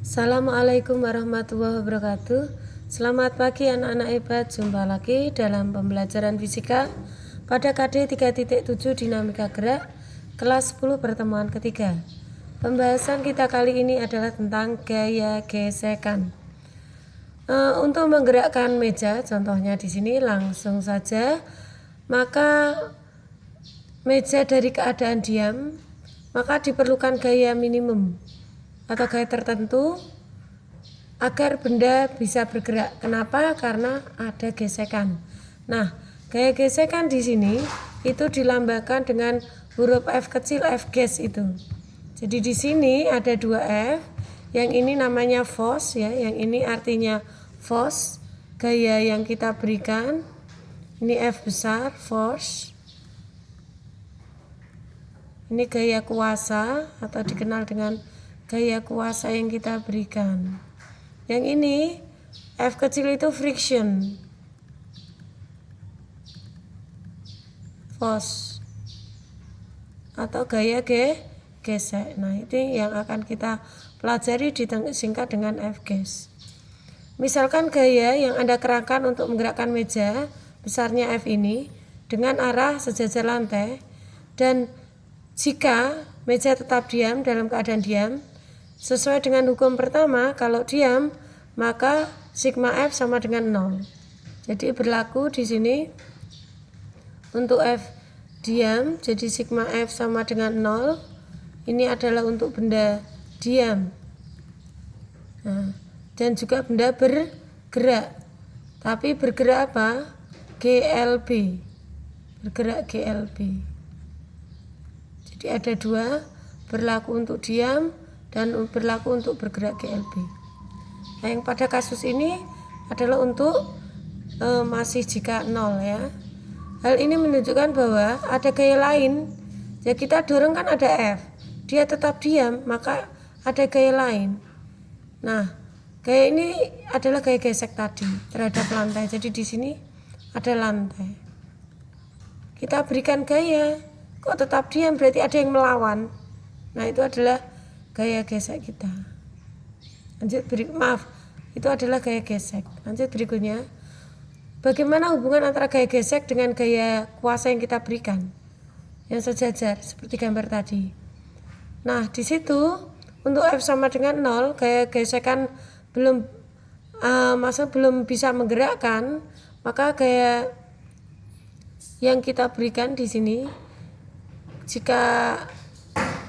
Assalamualaikum warahmatullahi wabarakatuh. Selamat pagi anak-anak hebat. Jumpa lagi dalam pembelajaran fisika pada KD 3.7 dinamika gerak kelas 10 pertemuan ketiga. Pembahasan kita kali ini adalah tentang gaya gesekan. Untuk menggerakkan meja, contohnya di sini langsung saja. Maka meja dari keadaan diam, maka diperlukan gaya minimum atau gaya tertentu agar benda bisa bergerak. Kenapa? Karena ada gesekan. Nah, gaya gesekan di sini itu dilambangkan dengan huruf F kecil, F gas itu. Jadi di sini ada dua F, yang ini namanya force ya, yang ini artinya force, gaya yang kita berikan. Ini F besar, force. Ini gaya kuasa atau dikenal dengan gaya kuasa yang kita berikan. Yang ini F kecil itu friction, force atau gaya gesek. Nah, ini yang akan kita pelajari disingkat dengan F gas. Misalkan gaya yang Anda kerahkan untuk menggerakkan meja besarnya F ini dengan arah sejajar lantai, dan jika meja tetap diam dalam keadaan diam, sesuai dengan hukum pertama, kalau diam maka sigma F sama dengan 0. Jadi berlaku di sini untuk F diam, jadi sigma F sama dengan 0. Ini adalah untuk benda diam. Nah, dan juga benda bergerak. Tapi bergerak apa? GLB. Bergerak GLB. Jadi ada dua, berlaku untuk diam dan berlaku untuk bergerak GLB. Nah, yang pada kasus ini adalah untuk masih jika 0 ya. Hal ini menunjukkan bahwa ada gaya lain. Ya, kita dorong kan ada F, dia tetap diam, maka ada gaya lain. Nah, gaya ini adalah gaya gesek tadi terhadap lantai. Jadi di sini ada lantai. Kita berikan gaya, kok tetap diam, berarti ada yang melawan. Nah, itu adalah gaya gesek kita. Lanjut itu adalah gaya gesek. Lanjut berikutnya, bagaimana hubungan antara gaya gesek dengan gaya kuasa yang kita berikan, yang sejajar seperti gambar tadi. Nah, di situ untuk F sama dengan 0, gaya gesekan belum bisa menggerakkan, maka gaya yang kita berikan di sini, jika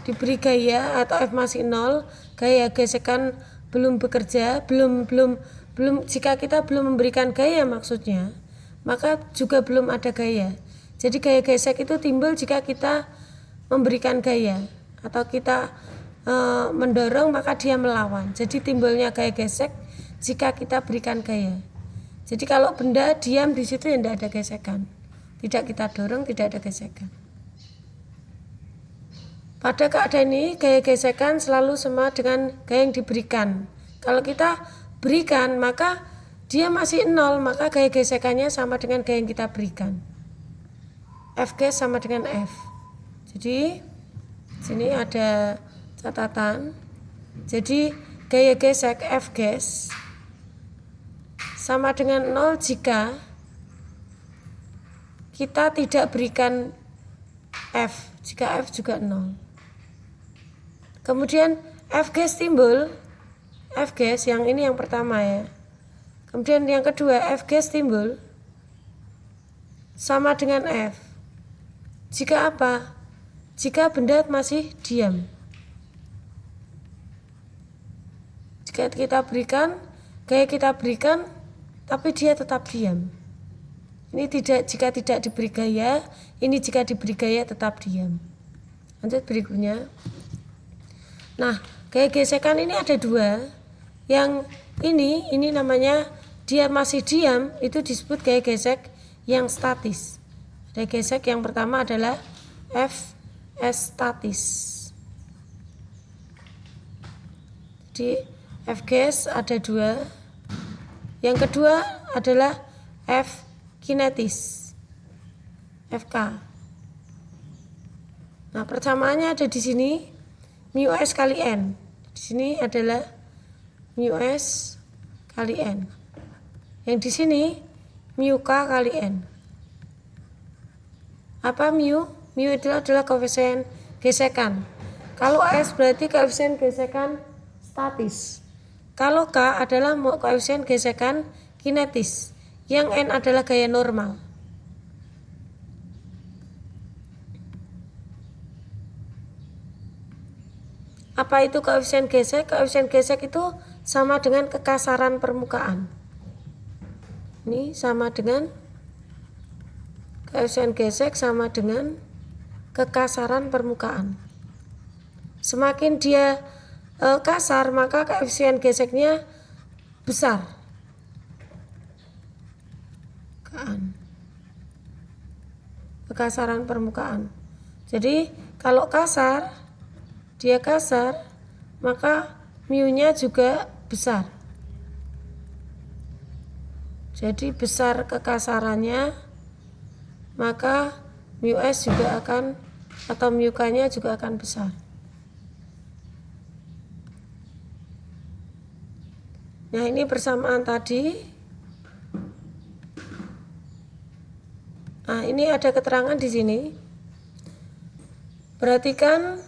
diberi gaya atau F masih 0, gaya gesekan belum bekerja, jika kita belum memberikan gaya maksudnya, maka juga belum ada gaya. Jadi gaya gesek itu timbul jika kita memberikan gaya atau kita mendorong, maka dia melawan. Jadi timbulnya gaya gesek jika kita berikan gaya. Jadi kalau benda diam di situ ya tidak ada gesekan. Tidak kita dorong, tidak ada gesekan. Pada keadaan ini gaya gesekan selalu sama dengan gaya yang diberikan. Kalau kita berikan maka dia masih 0, maka gaya gesekannya sama dengan gaya yang kita berikan. F gas sama dengan F. Jadi sini ada catatan. Jadi gaya gesek F gas sama dengan 0 jika kita tidak berikan F, jika F juga 0. Kemudian F gas timbul, F gas yang ini yang pertama ya. Kemudian yang kedua F gas timbul sama dengan F. Jika apa? Jika benda masih diam. Jika kita berikan, gaya kita berikan, tapi dia tetap diam. Ini jika tidak diberi gaya, ini jika diberi gaya tetap diam. Lanjut berikutnya. Nah, gaya gesekan ini ada dua. Yang ini namanya dia masih diam, itu disebut gaya gesek yang statis. Gaya gesek yang pertama adalah F statis. Jadi F gas ada dua. Yang kedua adalah F kinetis, FK. Nah, persamaannya ada di sini, mu S kali N. Di sini adalah mu S kali N. Yang di sini mu K kali N. Apa mu? Mu itu adalah koefisien gesekan. Kalau S berarti koefisien gesekan statis. Kalau K adalah koefisien gesekan kinetis. Yang N adalah gaya normal. Apa itu koefisien gesek? Koefisien gesek itu sama dengan kekasaran permukaan. Ini sama dengan koefisien gesek sama dengan kekasaran permukaan. Semakin dia kasar, maka koefisien geseknya besar. Kekasaran permukaan. Jadi kalau dia kasar, maka mu-nya juga besar. Jadi besar kekasarannya, maka mu S juga akan, atau mu K-nya juga akan besar. Nah, ini persamaan tadi. Nah, ini ada keterangan di sini. Perhatikan,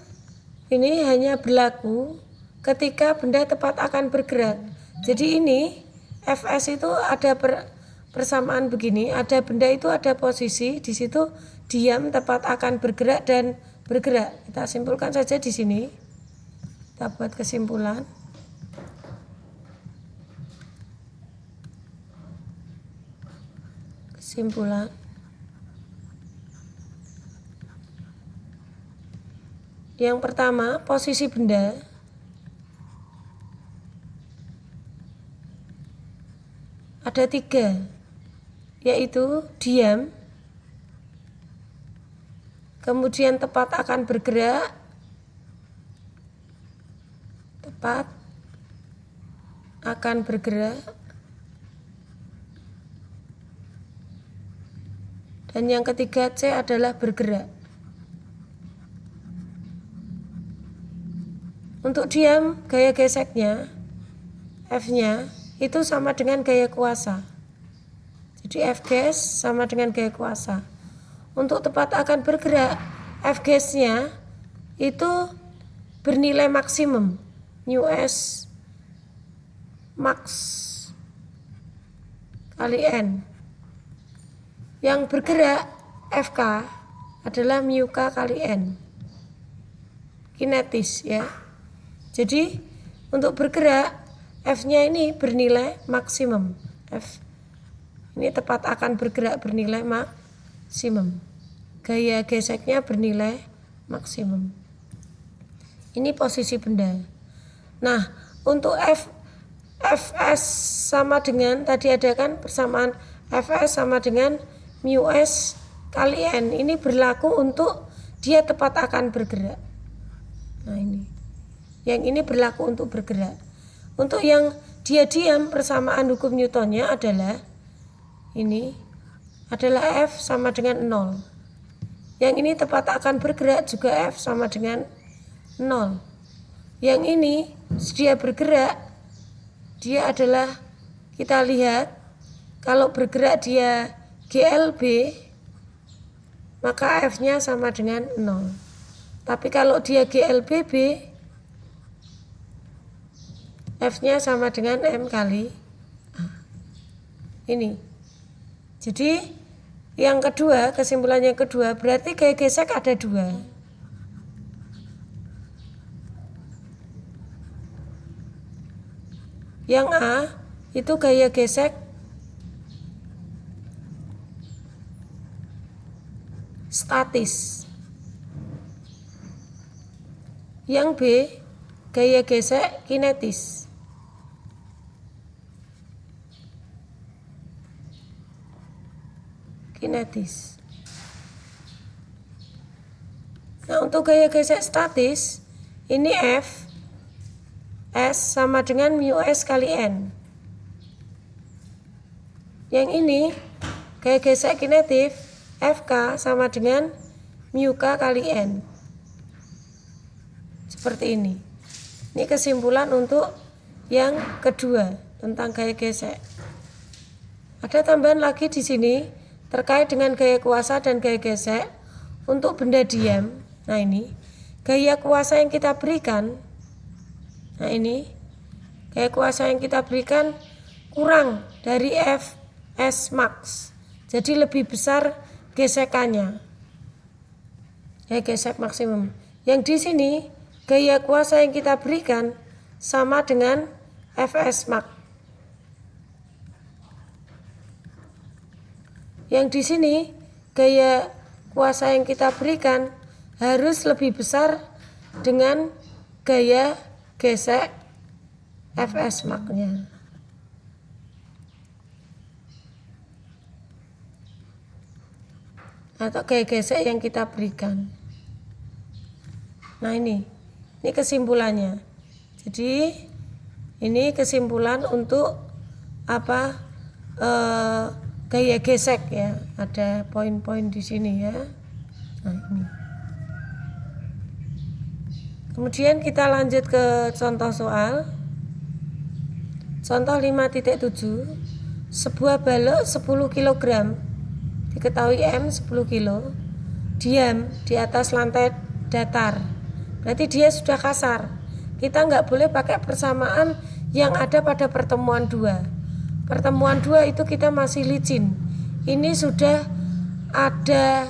ini hanya berlaku ketika benda tepat akan bergerak. Jadi ini Fs itu ada persamaan begini, ada benda itu ada posisi di situ diam, tepat akan bergerak dan bergerak. Kita simpulkan saja di sini. Kita buat kesimpulan. Yang pertama, posisi benda ada 3, yaitu diam, kemudian tepat akan bergerak, dan yang ketiga C adalah bergerak. Untuk diam, gaya geseknya F-nya itu sama dengan gaya kuasa. Jadi F gas sama dengan gaya kuasa. Untuk tepat akan bergerak, F gasnya itu bernilai maksimum, mu S max kali N. Yang bergerak FK adalah mu K kali N. Kinetis ya. Jadi untuk bergerak F-nya ini bernilai maksimum. F ini tepat akan bergerak bernilai maksimum. Gaya geseknya bernilai maksimum. Ini posisi benda. Nah, untuk Fs sama dengan, tadi ada kan persamaan Fs sama dengan mu S kali N. Ini berlaku untuk dia tepat akan bergerak. Nah ini. Yang ini berlaku untuk bergerak. Untuk yang dia diam, persamaan hukum Newtonnya adalah ini adalah F sama dengan 0. Yang ini tepat akan bergerak juga F sama dengan 0. Yang ini dia bergerak, dia adalah, kita lihat kalau bergerak dia GLB, maka F-nya sama dengan 0. Tapi kalau dia GLBB, F-nya sama dengan M kali A. Ini. Jadi yang kedua, kesimpulan yang kedua, berarti gaya gesek ada 2. Yang A itu gaya gesek statis. Yang B gaya gesek kinetis. Nah, untuk gaya gesek statis, ini F S sama dengan mu S kali N. Yang ini gaya gesek kinetis, FK sama dengan mu K kali N. Seperti ini. Ini kesimpulan untuk yang kedua tentang gaya gesek. Ada tambahan lagi di sini terkait dengan gaya kuasa dan gaya gesek untuk benda diam. Nah ini gaya kuasa yang kita berikan. Nah ini gaya kuasa yang kita berikan kurang dari Fs max. Jadi lebih besar gesekannya. Gaya gesek maksimum. Yang di sini gaya kuasa yang kita berikan sama dengan Fs max. Yang di sini gaya kuasa yang kita berikan harus lebih besar dengan gaya gesek Fs max-nya. Atau gaya gesek yang kita berikan. Nah ini kesimpulannya. Jadi ini kesimpulan untuk gaya gesek ya, ada poin-poin di sini ya. Nah ini. Kemudian kita lanjut ke contoh soal. Contoh 5.7. Sebuah balok 10 kg diketahui M 10 kg diam di atas lantai datar. Berarti dia sudah kasar. Kita nggak boleh pakai persamaan yang ada pada pertemuan 2. Pertemuan 2 itu kita masih licin. Ini sudah ada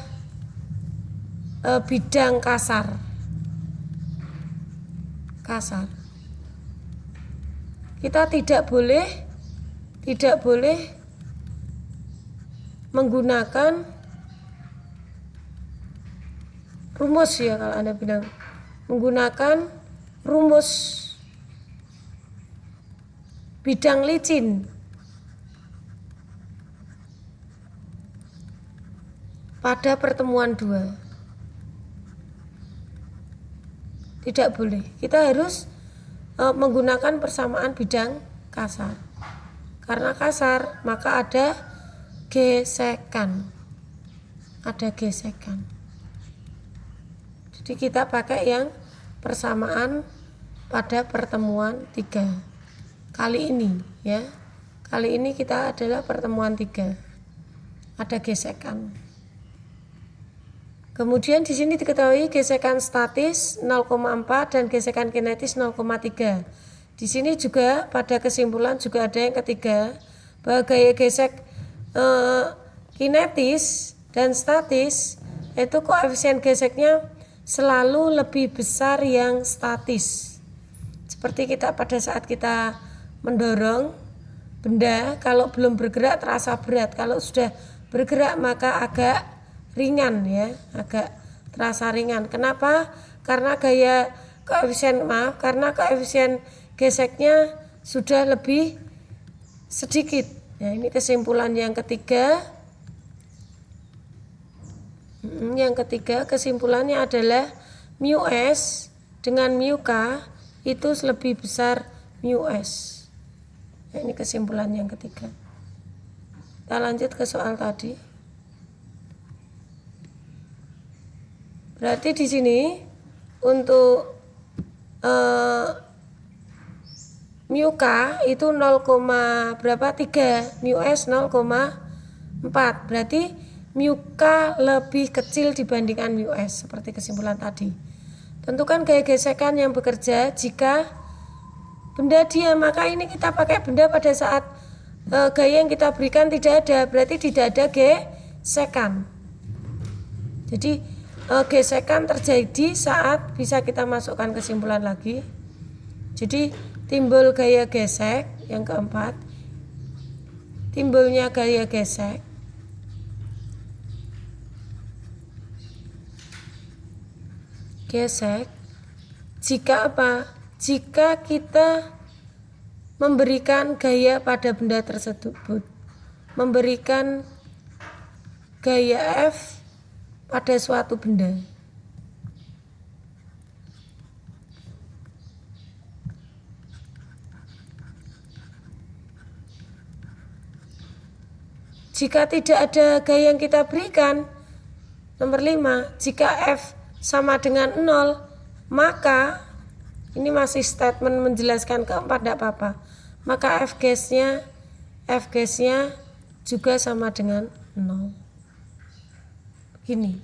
bidang kasar. Kita tidak boleh menggunakan rumus ya, kalau Anda bilang menggunakan rumus bidang licin pada pertemuan 2. Tidak boleh. Kita harus menggunakan persamaan bidang kasar. Karena kasar, maka ada gesekan. Jadi kita pakai yang persamaan pada pertemuan 3. Kali ini ya. Kali ini kita adalah pertemuan 3. Ada gesekan. Kemudian di sini diketahui gesekan statis 0,4 dan gesekan kinetis 0,3. Di sini juga pada kesimpulan juga ada yang ketiga, bahwa gaya gesek kinetis dan statis itu koefisien geseknya selalu lebih besar yang statis. Seperti kita pada saat kita mendorong benda, kalau belum bergerak terasa berat, kalau sudah bergerak maka agak ringan ya, agak terasa ringan. Kenapa? Karena koefisien geseknya sudah lebih sedikit. Ya, ini kesimpulan yang ketiga. Yang ketiga kesimpulannya adalah mu s dengan mu k itu lebih besar mu s. Ya, ini kesimpulan yang ketiga. Kita lanjut ke soal tadi. Berarti di sini untuk mu k itu 0, berapa 3, mu s 0,4. Berarti mu k lebih kecil dibandingkan mu s, seperti kesimpulan tadi. Tentukan gaya gesekan yang bekerja jika benda diam, maka ini kita pakai benda pada saat gaya yang kita berikan tidak ada, berarti tidak ada gesekan. Jadi gesekan terjadi saat bisa kita masukkan kesimpulan lagi. Jadi timbul gaya gesek yang keempat. Timbulnya gaya gesek jika apa? Jika kita memberikan gaya pada benda tersebut, memberikan gaya F pada suatu benda. Jika tidak ada gaya yang kita berikan, nomor 5, jika F sama dengan 0, maka Ini masih statement menjelaskan keempat, tidak apa-apa. Maka F gasnya juga sama dengan 0. Begini.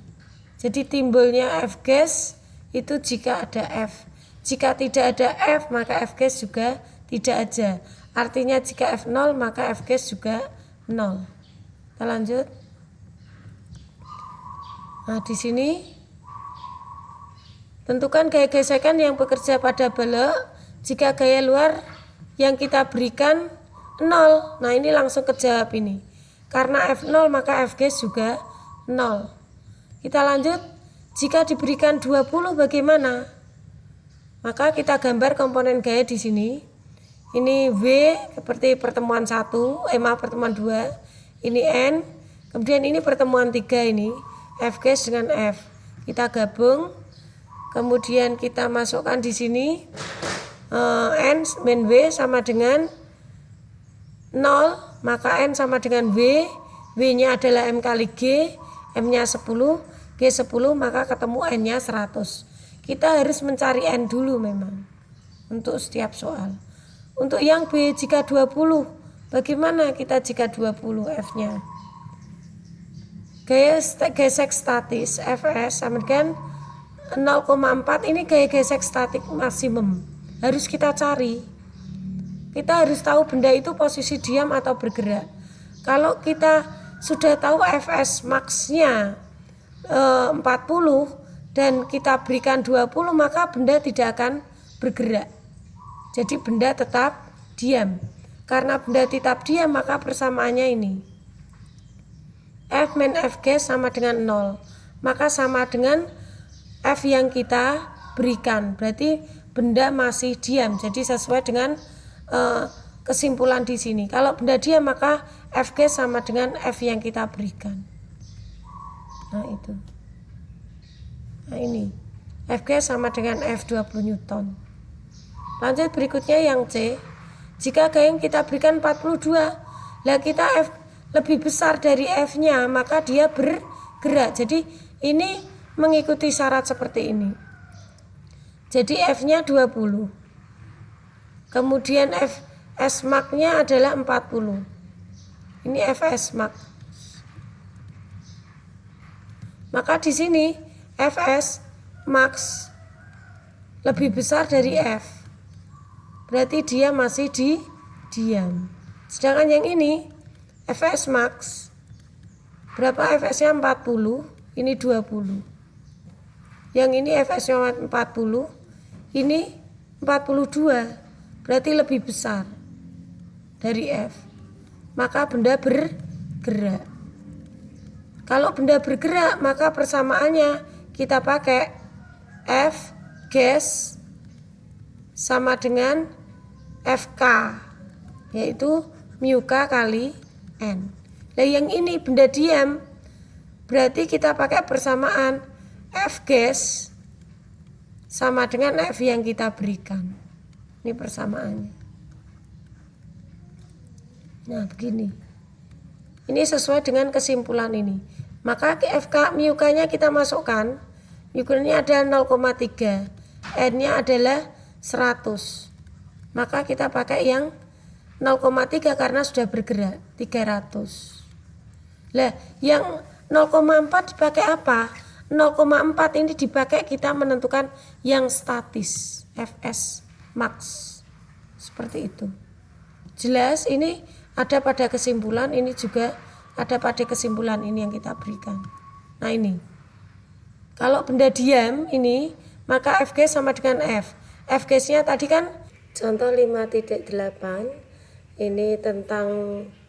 Jadi timbulnya F gas itu jika ada F. Jika tidak ada F, maka F gas juga tidak ada. Artinya jika F 0, maka F gas juga 0. Kita lanjut. Nah, di sini tentukan gaya gesekan yang bekerja pada balok jika gaya luar yang kita berikan 0. Nah, ini langsung kejawab ini. Karena F 0, maka F gas juga 0. Kita lanjut. Jika diberikan 20 bagaimana? Maka kita gambar komponen gaya di sini. Ini W seperti pertemuan 1, pertemuan 2. Ini N. Kemudian ini pertemuan 3 ini. F gas dengan F. Kita gabung. Kemudian kita masukkan di sini N min W sama dengan 0, maka N sama dengan W. W-nya adalah M kali G, M-nya 10, G 10, maka ketemu N-nya 100. Kita harus mencari N dulu memang untuk setiap soal. Untuk yang B jika 20, bagaimana kita jika 20 F-nya? Gaya gesek statis Fs sama dengan 0,4, ini gaya gesek statik maksimum. Harus kita cari. Kita harus tahu benda itu posisi diam atau bergerak. Kalau kita sudah tahu Fs max-nya 40 dan kita berikan 20, maka benda tidak akan bergerak. Jadi benda tetap diam. Karena benda tetap diam, maka persamaannya ini. F min F gas sama dengan 0. Maka sama dengan F yang kita berikan. Berarti benda masih diam. Jadi sesuai dengan kesimpulan di sini. Kalau benda diam, maka F gas sama dengan F yang kita berikan. Nah, itu. Nah, ini. F gas sama dengan F 20 Newton. Lanjut berikutnya yang C. Jika gaya yang kita berikan 42, lah kita F lebih besar dari F-nya, maka dia bergerak. Jadi ini mengikuti syarat seperti ini. Jadi F-nya 20. Kemudian Fs max-nya adalah 40. Ini Fs max. Maka di sini Fs max lebih besar dari F. Berarti dia masih diam. Sedangkan yang ini Fs max berapa? Fs-nya 40, ini 20. Yang ini Fs-nya 40, ini 42. Berarti lebih besar dari F. Maka benda bergerak. Kalau benda bergerak, maka persamaannya kita pakai F gas sama dengan Fk, yaitu mu K kali N. Nah, yang ini benda diam, berarti kita pakai persamaan F gas sama dengan F yang kita berikan. Ini persamaannya. Nah, begini. Ini sesuai dengan kesimpulan ini. Maka Fk mu K-nya kita masukkan. Mu K-nya ada 0,3. N-nya adalah 100. Maka kita pakai yang 0,3 karena sudah bergerak 300. Lah, yang 0,4 dipakai apa? 0,4 ini dipakai kita menentukan yang statis, Fs max. Seperti itu. Jelas ini ada pada kesimpulan, ini juga ada pada kesimpulan ini yang kita berikan. Nah, ini. Kalau benda diam ini, maka F gas sama dengan F. F gasnya tadi kan contoh 5.8. Ini tentang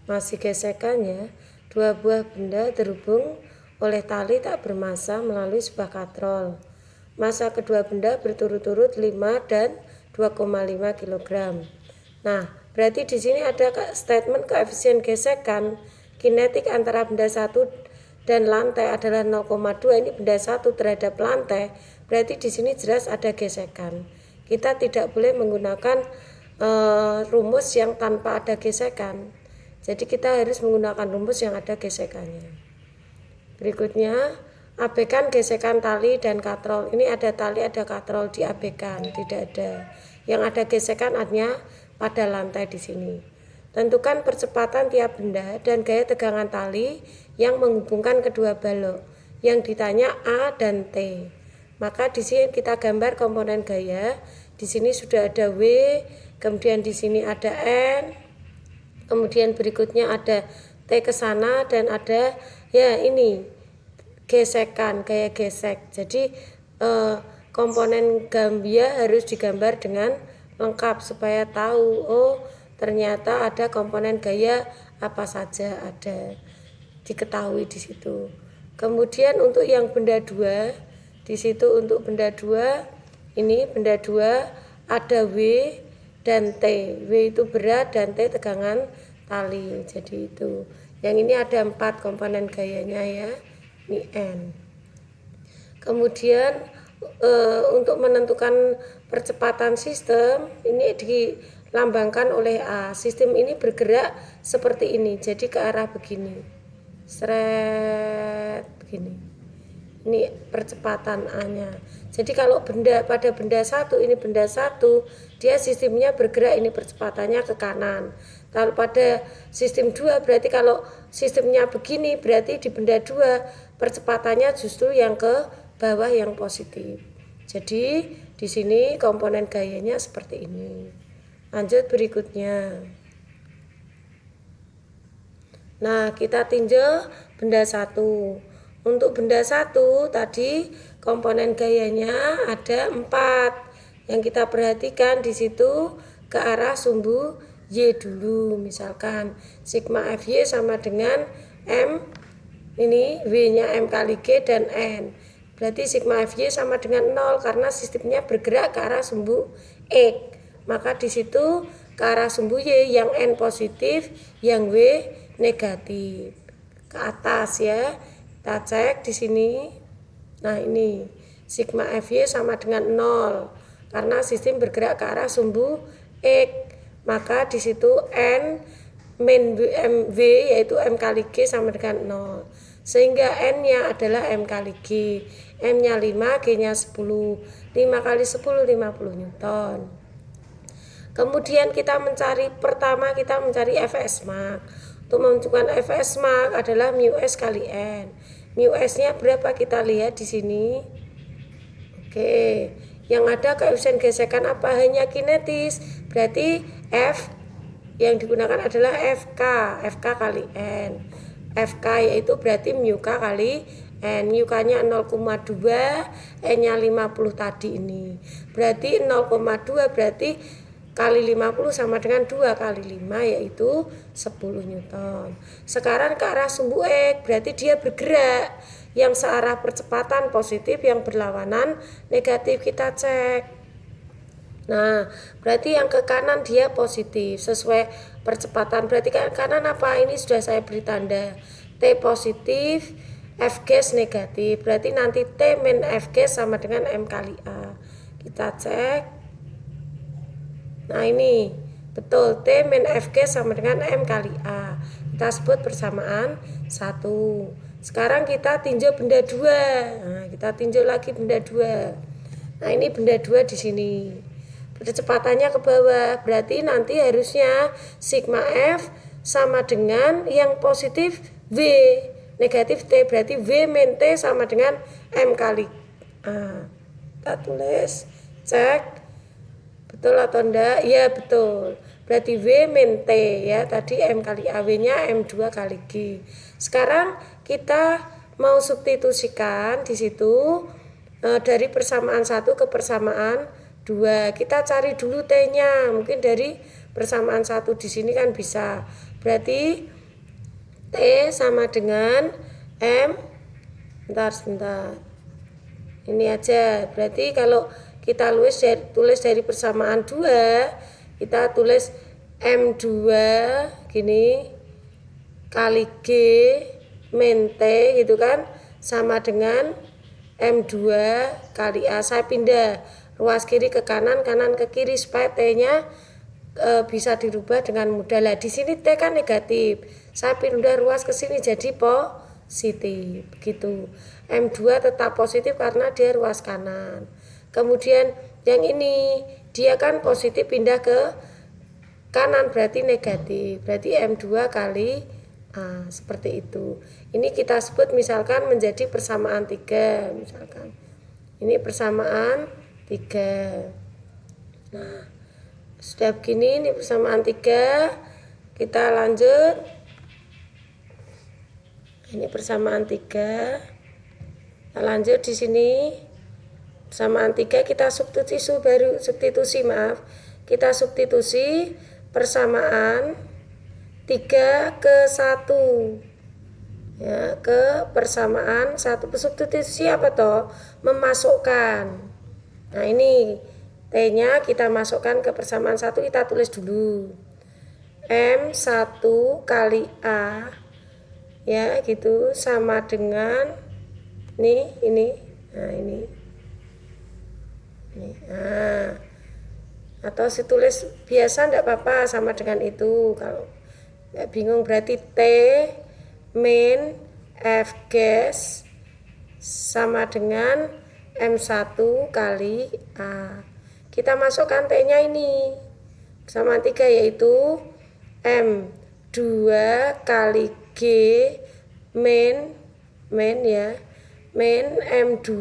masih gesekannya. Dua buah benda terhubung oleh tali tak bermassa melalui sebuah katrol. Massa kedua benda berturut-turut 5 dan 2,5 kg. Nah, berarti di sini ada statement koefisien gesekan kinetik antara benda satu dan lantai adalah 0,2. Ini benda satu terhadap lantai. Berarti di sini jelas ada gesekan. Kita tidak boleh menggunakan rumus yang tanpa ada gesekan. Jadi kita harus menggunakan rumus yang ada gesekannya. Berikutnya Abaikan gesekan tali dan katrol. Ini ada tali, ada katrol, diabaikan, tidak ada. Yang ada gesekan hanya pada lantai di sini. Tentukan percepatan tiap benda dan gaya tegangan tali yang menghubungkan kedua balok. Yang ditanya A dan T. Maka di sini kita gambar komponen gaya. Di sini sudah ada W, kemudian di sini ada N, kemudian berikutnya ada T ke sana dan ada ya ini gesekan, gaya gesek. Jadi komponen gambia harus digambar dengan lengkap supaya tahu oh ternyata ada komponen gaya apa saja, ada diketahui di situ. Kemudian untuk yang benda 2 di situ, untuk benda 2 ini benda 2 ada W dan T. W itu berat dan T tegangan tali. Jadi itu. Yang ini ada 4 komponen gayanya ya. Ini N. Kemudian untuk menentukan percepatan sistem ini dilambangkan oleh A. Sistem ini bergerak seperti ini, jadi ke arah begini, seret begini. Ini percepatan A-nya. Jadi kalau pada benda 1 ini benda 1, dia sistemnya bergerak ini percepatannya ke kanan. Kalau pada sistem 2 berarti kalau sistemnya begini berarti di benda 2 percepatannya justru yang ke bawah yang positif. Jadi di sini komponen gayanya seperti ini. Lanjut berikutnya. Nah, kita tinjau benda 1. Untuk benda 1 tadi komponen gayanya ada 4. Yang kita perhatikan di situ ke arah sumbu Y dulu. Misalkan sigma Fy sama dengan M, ini W-nya M kali G dan N. Berarti sigma Fy sama dengan 0 karena sistemnya bergerak ke arah sumbu X. Maka di situ ke arah sumbu Y yang N positif, yang W negatif. Ke atas ya. Kita cek di sini. Nah, ini sigma Fy sama dengan 0 karena sistem bergerak ke arah sumbu X. Maka di situ N min W yaitu M kali G sama dengan 0. Sehingga N-nya adalah M kali G. M-nya 5, G-nya 10. 5 kali 10, 50 Newton. Kemudian pertama kita mencari Fs max. Untuk menentukan Fs max adalah mu S kali N. Mu S-nya berapa kita lihat di sini. Oke, yang ada koefisien gesekan apa? Hanya kinetis. Berarti F yang digunakan adalah FK kali N. FK yaitu berarti mu K kali N. Mu K-nya 0,2, N-nya 50 tadi ini. Berarti 0,2 berarti kali 50 sama dengan 2 kali 5 yaitu 10 Newton. Sekarang ke arah sumbu X berarti dia bergerak yang searah percepatan positif, yang berlawanan negatif. Kita cek. Nah, berarti yang ke kanan dia positif sesuai percepatan. Berarti kan kanan apa? Ini sudah saya beri tanda. T positif, F gas negatif. Berarti nanti T min F gas sama dengan M kali A. Kita cek. Nah, ini betul, T min F gas sama dengan M kali A. Kita sebut persamaan 1. Sekarang kita tinjau benda 2. Nah, kita tinjau lagi benda 2. Nah, ini benda 2 di sini. Percepatannya ke bawah, berarti nanti harusnya sigma F sama dengan yang positif V, negatif T, berarti V min T sama dengan M kali A. Kita tulis, cek betul atau enggak? Ya betul, berarti V min T ya, tadi M kali A, W-nya M2 kali G. Sekarang kita mau substitusikan di situ dari persamaan 1 ke persamaan 2. Kita cari dulu T-nya. Mungkin dari persamaan 1 di sini kan bisa. Berarti T sama dengan M. Sebentar. Ini aja. Berarti kalau kita tulis dari persamaan 2, kita tulis M2 gini kali G min T gitu kan, sama dengan M2 kali A. Saya pindah ruas kiri ke kanan, kanan ke kiri supaya T-nya bisa dirubah dengan mudah. Lah di sini T kan negatif. Saya pindah ruas ke sini jadi positif gitu. M2 tetap positif karena dia ruas kanan. Kemudian yang ini dia kan positif pindah ke kanan berarti negatif. Berarti M2 kali A seperti itu. Ini kita sebut misalkan menjadi persamaan 3 misalkan. Ini persamaan 3. Nah, sudah begini ini persamaan 3. Kita lanjut. Ini persamaan 3. Kita lanjut di sini. Persamaan 3 kita substitusi Kita substitusi persamaan 3 ke 1. Ya, ke persamaan 1. Substitusi apa toh? Memasukkan. Nah, ini T-nya kita masukkan ke persamaan 1, kita tulis dulu. M1 kali A ya gitu sama dengan ini. Nah, ini. Nah, atau ditulis biasa enggak apa-apa sama dengan itu. Kalau enggak bingung berarti T min F gas sama dengan M1 kali A. Kita masukkan T-nya ini sama 3 yaitu M2 kali G min ya min M2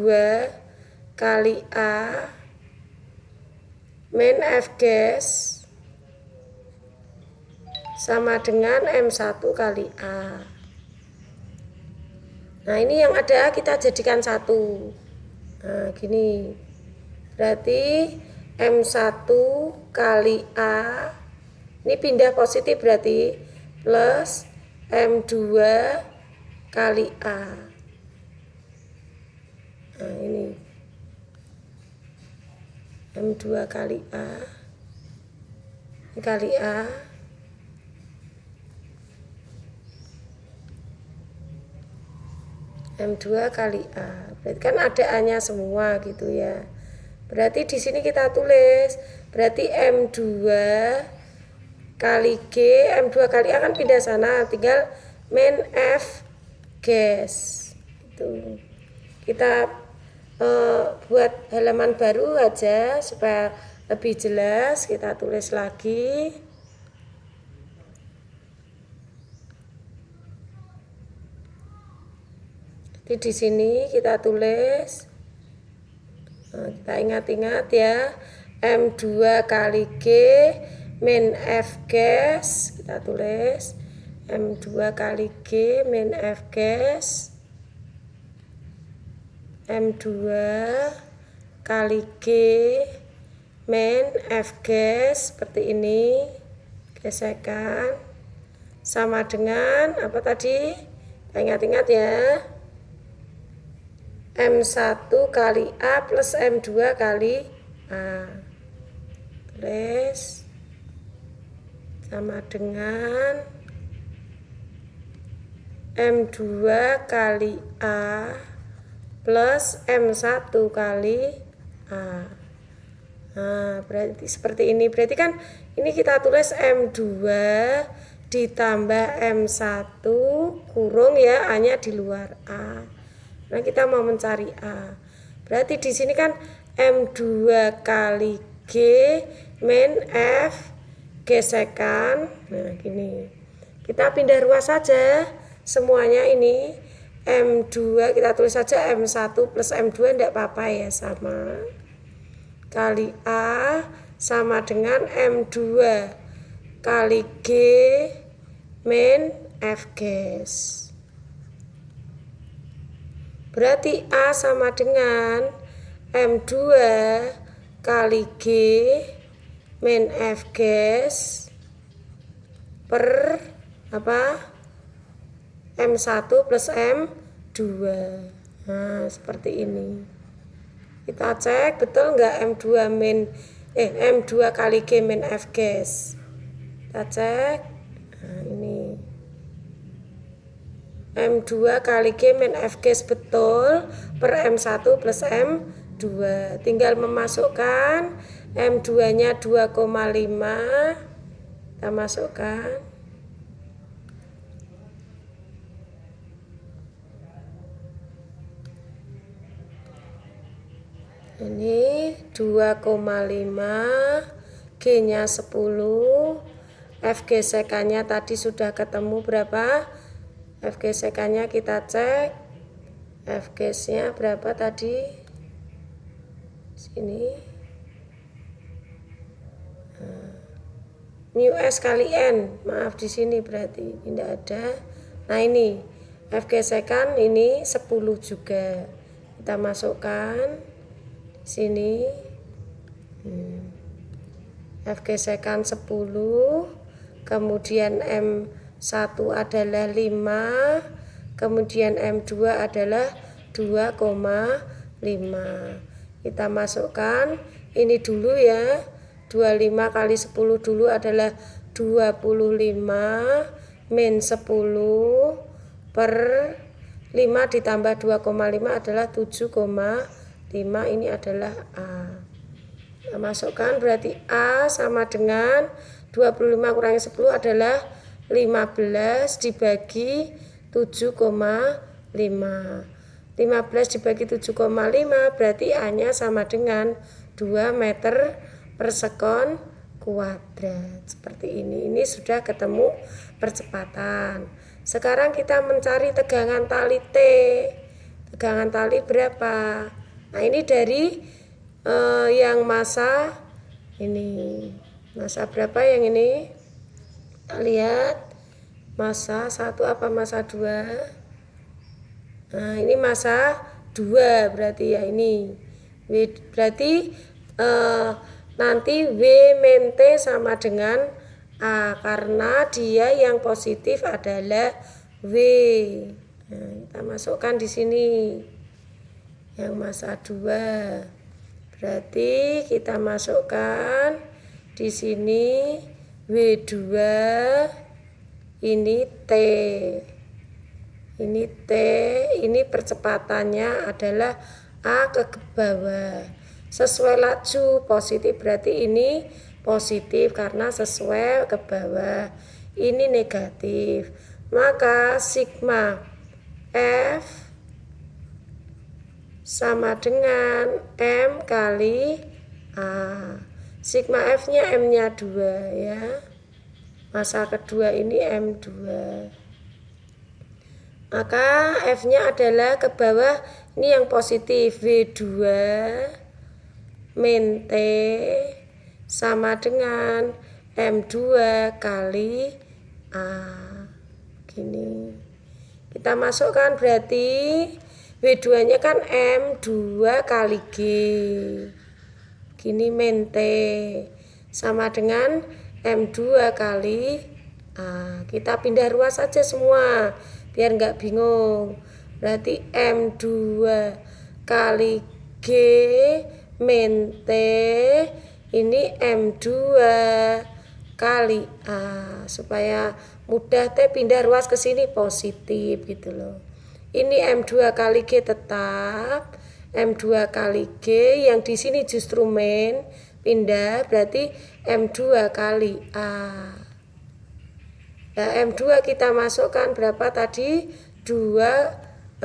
kali A min F gas sama dengan M1 kali A. Nah, ini yang ada kita jadikan 1. Nah, gini. Berarti M1 kali A ini pindah positif berarti plus M2 kali A. Nah, ini M2 kali A. Ini kali A. M2 kali A. Berarti kan ada A-nya semua gitu ya. Berarti di sini kita tulis berarti M2 kali G, M2 kali A kan pindah sana, tinggal min F gas. Itu. Kita buat halaman baru aja supaya lebih jelas, kita tulis lagi. Jadi di sini kita tulis, kita ingat-ingat ya, M2 kali G min F gas, kita tulis M2 kali G min F gas, M2 kali G min F gas seperti ini, gesekan sama dengan apa tadi? Ingat-ingat ya, M1 kali A plus M2 kali A. Tulis sama dengan M2 kali A plus M1 kali A. Nah, berarti seperti ini. Berarti kan ini kita tulis M2 ditambah M1 kurung ya, A-nya di luar A. Nah, kita mau mencari A. Berarti di sini kan M2 kali G min F gesekan. Nah, gini. Kita pindah ruas saja semuanya ini. M2 kita tulis saja M1 plus M2 enggak apa-apa ya, sama. Kali A sama dengan M2 kali G min F gas. Berarti A sama dengan M2 kali G min F gas per apa? M1 plus M2. Nah, seperti ini. Kita cek betul enggak M2 kali G min F gas. Kita cek. Nah, ini. M2 kali G min F gas betul per M1 plus M2. Tinggal memasukkan M2-nya 2,5. Kita masukkan. Ini 2,5, G-nya 10, F gesekannya tadi sudah ketemu berapa? F gesekannya kita cek, F gas-nya berapa tadi? Sini. Mu S kali N, maaf di sini berarti tidak ada. Nah ini F gesekan ini 10 juga. Kita masukkan sini. F gesekan 10, kemudian M1 adalah 5, kemudian M2 adalah 2,5. Kita masukkan ini dulu ya, 25 kali 10 dulu adalah 25 min 10 per 5 ditambah 2,5 adalah 7,5. Ini adalah A. Kita masukkan berarti A sama dengan 25 kurangi 10 adalah 15 dibagi 7,5. 15 dibagi 7,5 berarti A-nya sama dengan 2 meter per sekon kuadrat. Seperti ini. Ini sudah ketemu percepatan. Sekarang kita mencari tegangan tali T. Tegangan tali berapa? Nah ini dari yang massa ini. Massa berapa yang ini? Kita lihat. Massa 1 apa massa 2? Nah ini massa 2 berarti ya ini. Berarti nanti W min T sama dengan A karena dia yang positif adalah W. Nah, kita masukkan di sini yang massa 2. Berarti kita masukkan di sini W2 ini T. Ini T, ini percepatannya adalah A ke bawah. Sesuai laju positif berarti ini positif karena sesuai ke bawah. Ini negatif. Maka sigma F sama dengan M kali A. Sigma F-nya M-nya 2 ya. Massa kedua ini M2. Maka F-nya adalah ke bawah, ini yang positif, W2 min T sama dengan M2 kali A. Gini. Kita masukkan berarti W2-nya kan M2 kali G. Gini min T sama dengan M2 kali A. Kita pindah ruas saja semua biar nggak bingung. Berarti M2 kali G min T ini M2 kali A supaya mudah T pindah ruas ke sini positif gitu loh. Ini M2 kali G tetap, M2 kali G yang di sini justru min pindah berarti M2 kali A. Nah, M2 kita masukkan berapa tadi? 2,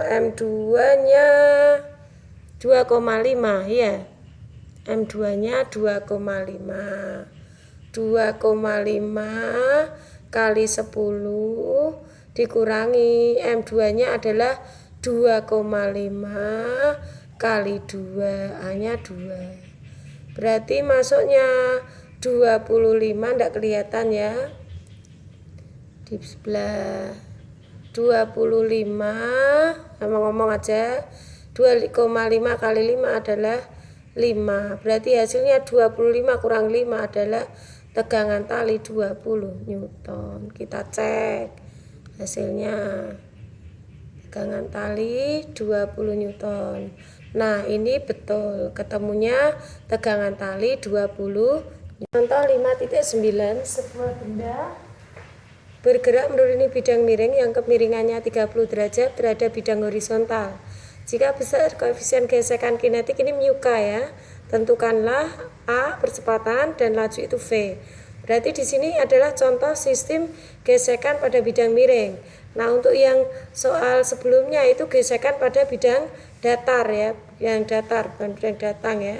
M2-nya 2,5 ya. M2-nya 2,5. 2,5 kali 10 dikurangi M2-nya adalah 2,5 kali 2, A-nya 2. Berarti masuknya 25, enggak kelihatan ya. Di sebelah 25 ngomong aja 2,5 kali 5 adalah 5. Berarti hasilnya 25 kurang 5 adalah tegangan tali 20 Newton. Kita cek hasilnya. Tegangan tali 20 Newton. Nah, ini betul ketemunya tegangan tali 20. Contoh 5.9, sebuah benda bergerak menuruni bidang miring yang kemiringannya 30 derajat terhadap bidang horizontal. Jika besar koefisien gesekan kinetik ini mu k ya. Tentukanlah A percepatan dan laju itu V. Berarti di sini adalah contoh sistem gesekan pada bidang miring. Nah, untuk yang soal sebelumnya itu gesekan pada bidang datar ya. yang datar, bukan bidang datang ya,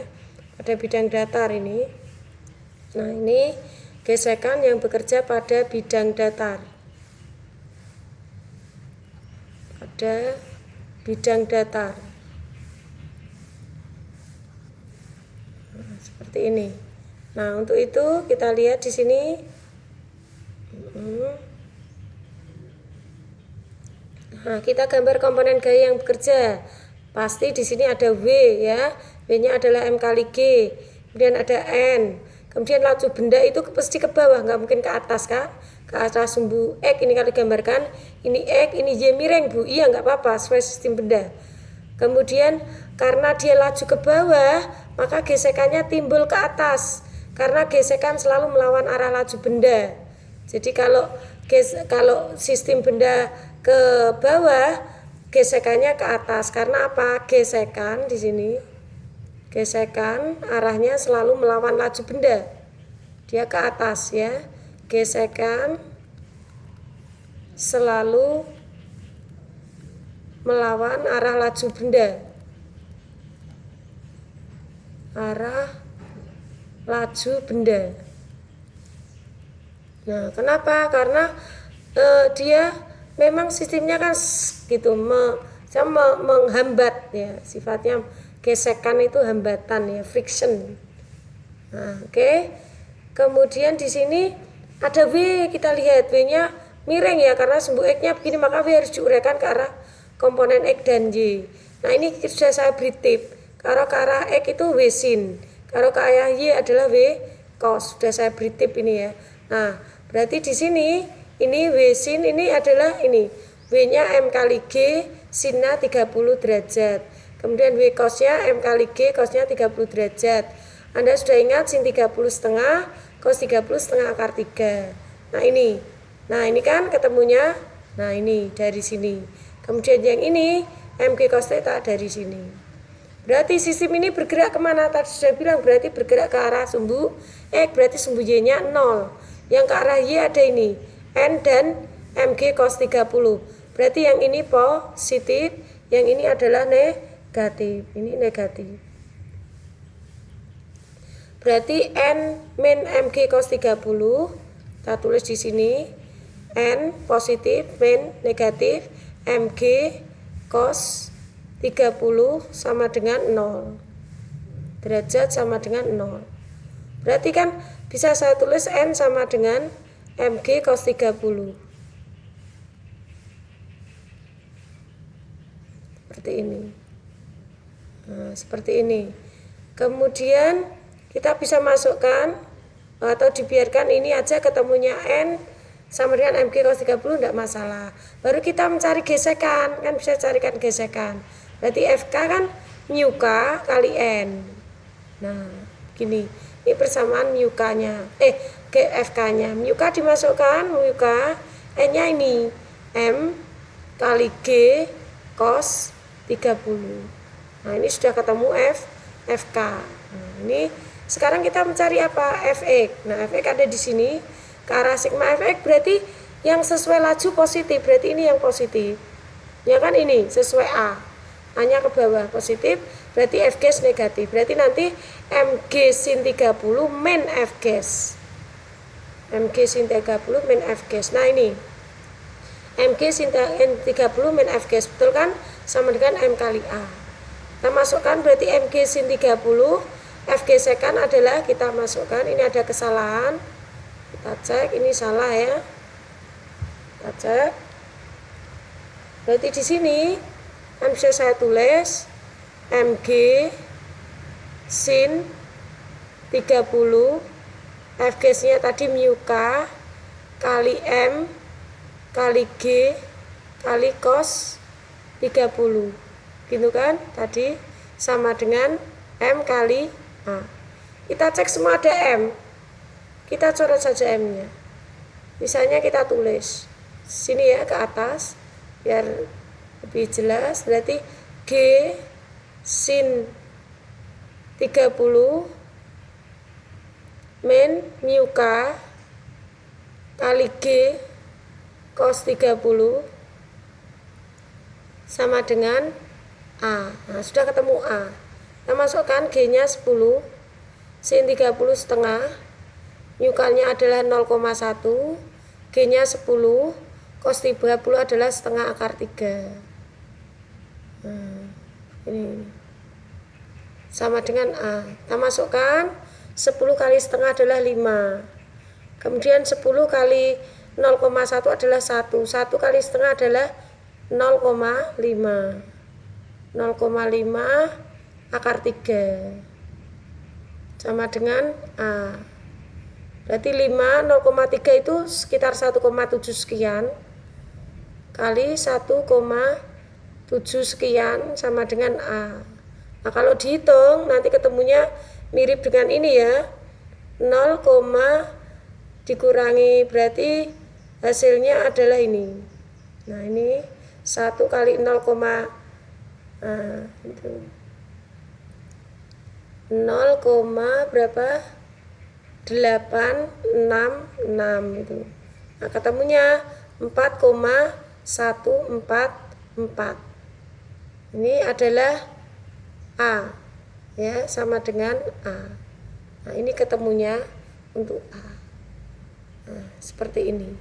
pada bidang datar ini. Nah ini gesekan yang bekerja pada bidang datar, pada bidang datar. Nah, seperti ini. Nah untuk itu kita lihat di sini. Nah, kita gambar komponen gaya yang bekerja. Pasti di sini ada W ya. W-nya adalah M kali G. Kemudian ada N. Kemudian laju benda itu pasti ke bawah, nggak mungkin ke atas kan? Ke atas sumbu X ini kalau digambarkan. Ini X, ini Y miring Bu. Iya nggak apa-apa, sesuai sistem benda. Kemudian karena dia laju ke bawah, maka gesekannya timbul ke atas. Karena gesekan selalu melawan arah laju benda. Jadi kalau sistem benda ke bawah, gesekannya ke atas. Karena apa? Gesekan di sini, gesekan arahnya selalu melawan laju benda. Dia ke atas ya. Gesekan selalu melawan arah laju benda. Arah laju benda. Nah, kenapa? Karena dia memang sistemnya kan gitu menghambat ya, sifatnya gesekan itu hambatan ya, friction. Nah, oke. Kemudian di sini ada W, kita lihat W-nya miring ya, karena sumbu X-nya begini, maka W harus diuraikan ke arah komponen X dan Y. Nah, ini sudah saya beri tip. Kalau ke arah X itu W sin, kalau ke arah Y adalah W cos. Sudah saya beri tip ini ya. Nah, berarti di sini ini W sin ini adalah ini W-nya M kali G, sinnya 30 derajat. Kemudian W cosnya M kali G, cosnya 30 derajat. Anda sudah ingat sin 30 setengah, cos 30 setengah akar 3. Nah ini kan ketemunya. Nah ini dari sini. Kemudian yang ini MG cos theta dari sini. Berarti sistem ini bergerak kemana? Tadi sudah bilang berarti bergerak ke arah sumbu X, berarti sumbu Y-nya 0. Yang ke arah Y ada ini, N dan MG cos 30. Berarti yang ini positif, yang ini adalah negatif. Ini negatif. Berarti N min MG cos 30, kita tulis di sini, N positif min negatif, MG cos 30 sama dengan 0. Derajat sama dengan 0. Berarti kan bisa saya tulis N sama dengan MG cos 30. Seperti ini. Nah, seperti ini. Kemudian kita bisa masukkan atau dibiarkan ini aja ketemunya N sama dengan MG cos 30 tidak masalah. Baru kita mencari gesekan, kan bisa carikan gesekan. Berarti FK kan mu K kali N. Nah, gini. Ini persamaan mu K-nya. FK-nya. Mu K dimasukkan, mu K, N-nya ini M kali G cos 30. Nah, ini sudah ketemu FK. Nah, ini sekarang kita mencari apa? Fx. Nah, Fx ada di sini. Ke arah sigma Fx berarti yang sesuai laju positif. Berarti ini yang positif. Ya kan ini sesuai A. A-nya ke bawah positif, berarti F gas negatif. Berarti nanti MG sin 30 min F gas. MG sin 30 min F gas. Nah ini MG sin 30 min F gas, betul kan? Sama dengan M kali A. Kita masukkan berarti MG sin 30, F gesekan adalah kita masukkan, ini ada kesalahan. Kita cek, ini salah ya. Kita cek. Berarti di sini kan bisa saya tulis MG sin 30, F gasnya tadi mu K kali M kali G kali cos 30, gitu kan? Tadi sama dengan M kali A. Kita cek semua ada M, kita coret saja M-nya. Misalnya kita tulis sini ya ke atas biar lebih jelas. Berarti G sin 30 min mu K kali G cos 30 sama dengan A. Nah, sudah ketemu A. Kita masukkan G-nya 10, sin 30 setengah, nyukannya adalah 0,1, G-nya 10, cos 30 adalah setengah akar 3. Nah, ini sama dengan A. Kita masukkan 10 kali setengah adalah 5. Kemudian 10 kali 0,1 adalah 1. 1 kali setengah adalah 0,5. 0,5 akar 3 sama dengan A. Berarti 5, 0,3 itu sekitar 1,7 sekian kali 1,7 sekian sama dengan A. Nah, kalau dihitung nanti ketemunya mirip dengan ini ya. 0, dikurangi, berarti hasilnya adalah ini. Nah, ini 1 kali 0, itu 0, berapa? 866 itu. Nah, ketemunya 4,144. Ini adalah A, ya, sama dengan A. Nah, ini ketemunya untuk A. Nah, seperti ini.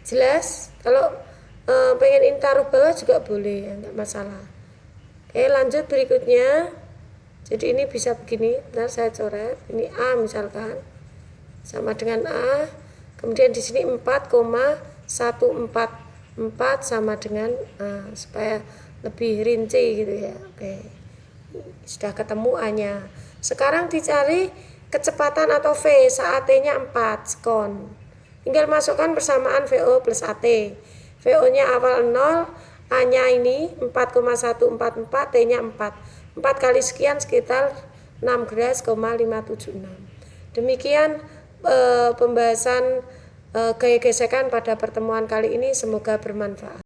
Jelas? Kalau pengen ini taruh bawah juga boleh, ya, enggak masalah. Oke, lanjut berikutnya. Jadi ini bisa begini, ntar saya coret. Ini A misalkan, sama dengan A. Kemudian di sini 4,144 sama dengan A, supaya lebih rinci gitu ya. Oke, sudah ketemu A-nya. Sekarang dicari kecepatan atau V saat T-nya 4 sekon. Tinggal masukkan persamaan VO plus AT. VO-nya awal 0, A-nya ini 4,144, T-nya 4. 4 kali sekian sekitar 16,576. Demikian pembahasan gaya gesekan pada pertemuan kali ini, semoga bermanfaat.